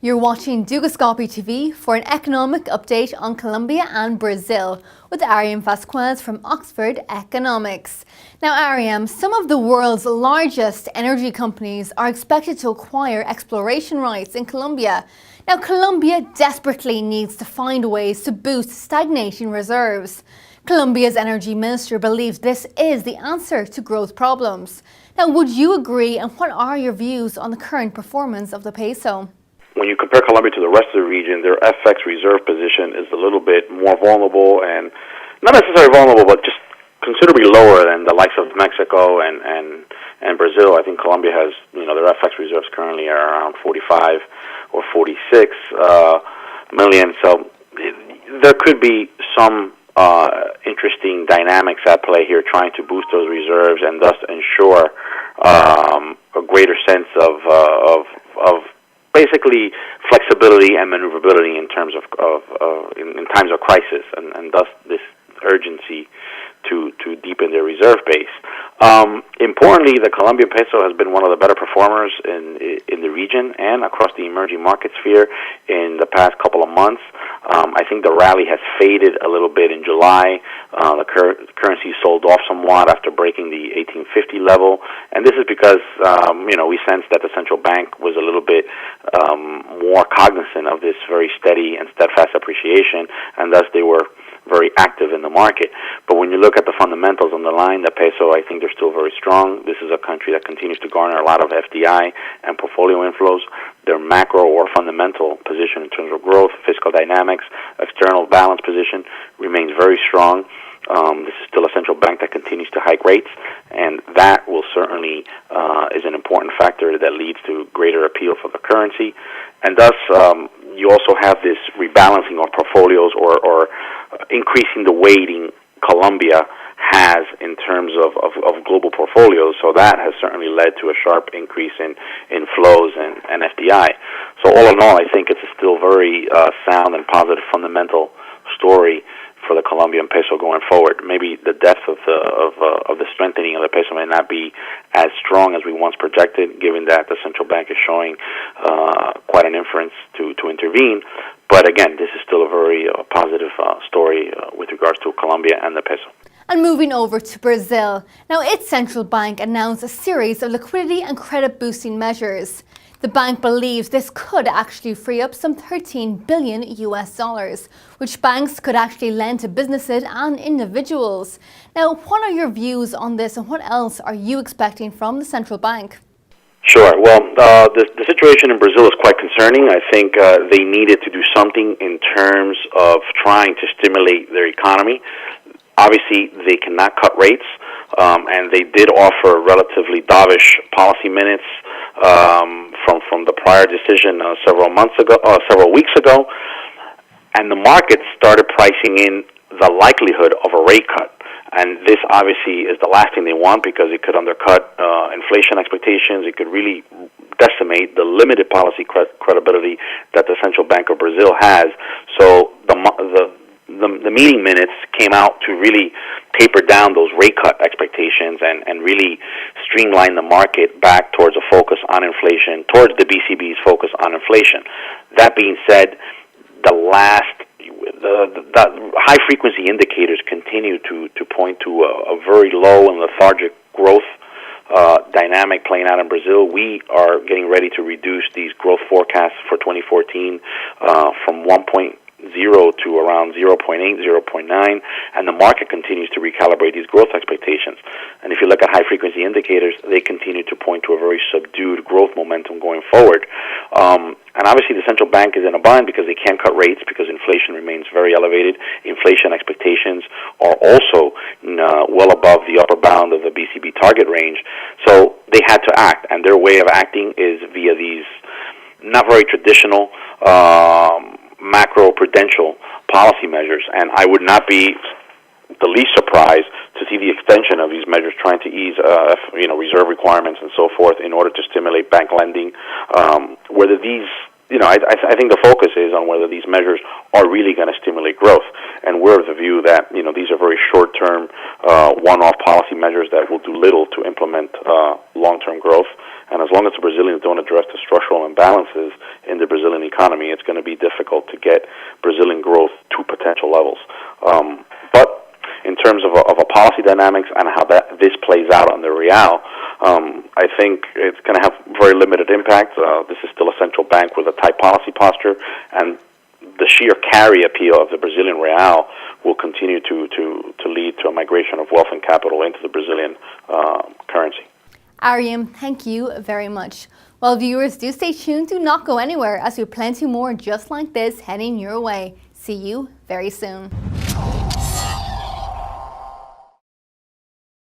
You're watching Dugoscopy TV for an economic update on Colombia and Brazil with Aryam Vázquez from Oxford Economics. Now Aryam, some of the world's largest energy companies are expected to acquire exploration rights in Colombia. Now Colombia desperately needs to find ways to boost stagnating reserves. Colombia's energy minister believes this is the answer to growth problems. Now would you agree, and what are your views on the current performance of the peso? When you compare Colombia to the rest of the region, their FX reserve position is a little bit more vulnerable, and not necessarily vulnerable, but just considerably lower than the likes of Mexico and Brazil. I think Colombia has, their FX reserves currently are around 45 or 46 million. So there could be some interesting dynamics at play here, trying to boost those reserves and thus ensure a greater sense of basically flexibility and maneuverability in terms of in times of crisis, and thus this urgency to deepen their reserve base. Importantly, the Colombian peso has been one of the better performers in the region and across the emerging market sphere in the past couple of months. I think the rally has faded a little bit in July. The currency sold off somewhat after breaking the 1850 level, and this is because we sensed that the central bank was a little bit more cognizant of this very steady and steadfast appreciation, and thus they were very active in the market. But when you look at the fundamentals underlying the peso, I think they're still very strong. This is a country that continues to garner a lot of FDI and portfolio inflows. Their macro or fundamental position in terms of growth, fiscal dynamics, external balance position remains very strong. This is still a central bank that continues to hike rates, and that will certainly is an important factor that leads to greater appeal for the currency. And thus, you also have this rebalancing of portfolios or increasing the weighting Colombia has in terms of global portfolios. So that has certainly led to a sharp increase in flows and FDI. So all in all, I think it's a still very sound and positive fundamental story for the Colombian peso going forward. Maybe the depth of the strengthening of the peso may not be as strong as we once projected, given that the central bank is showing quite an inference to intervene. But again, this is still a very positive story with regards to Colombia and the peso. And moving over to Brazil. Now its central bank announced a series of liquidity and credit boosting measures. The bank believes this could actually free up some $13 billion, which banks could actually lend to businesses and individuals. Now, what are your views on this, and what else are you expecting from the central bank? Sure. Well, the situation in Brazil is quite concerning. I think they needed to do something in terms of trying to stimulate their economy. Obviously, they cannot cut rates, and they did offer relatively dovish policy minutes from the prior decision several weeks ago, and the market started pricing in the likelihood of a rate cut. And this obviously is the last thing they want, because it could undercut inflation expectations. It could really decimate the limited policy credibility that the Central Bank of Brazil has. So the meeting minutes came out to really taper down those rate cut expectations and really streamline the market back towards a focus on inflation, towards the BCB's focus on inflation. That being said, the high-frequency indicators continue to point to a very low and lethargic growth dynamic playing out in Brazil. We are getting ready to reduce these growth forecasts for 2014 from 1.0 to around 0.8, 0.9, and the market continues to recalibrate these growth expectations. And if you look at high-frequency indicators, they continue to point to a very subdued growth momentum going forward. And obviously the central bank is in a bind because they can't cut rates because inflation remains very elevated. Inflation expectations are also well above the upper bound of the BCB target range. So they had to act, and their way of acting is via these not very traditional macro-prudential policy measures. And I would not be the least surprised to see the extension of these measures, trying to ease reserve requirements and so forth in order to stimulate bank lending. Whether these, I think the focus is on whether these measures are really going to stimulate growth. And we're of the view that these are very short-term, one-off policy measures that will do little to implement long-term growth. And as long as the Brazilians don't address the structural imbalances in the Brazilian economy, it's going to be difficult to get Brazilian growth to potential levels. But in terms of a policy dynamics and how this plays out on the real, I think it's going to have very limited impact. This is still a central bank with a tight policy posture, and the sheer carry appeal of the Brazilian real will continue to lead to a migration of wealth and capital into the Brazilian currency. Aryam, thank you very much. Well, viewers, do stay tuned. Do not go anywhere, as we have plenty more just like this heading your way. See you very soon.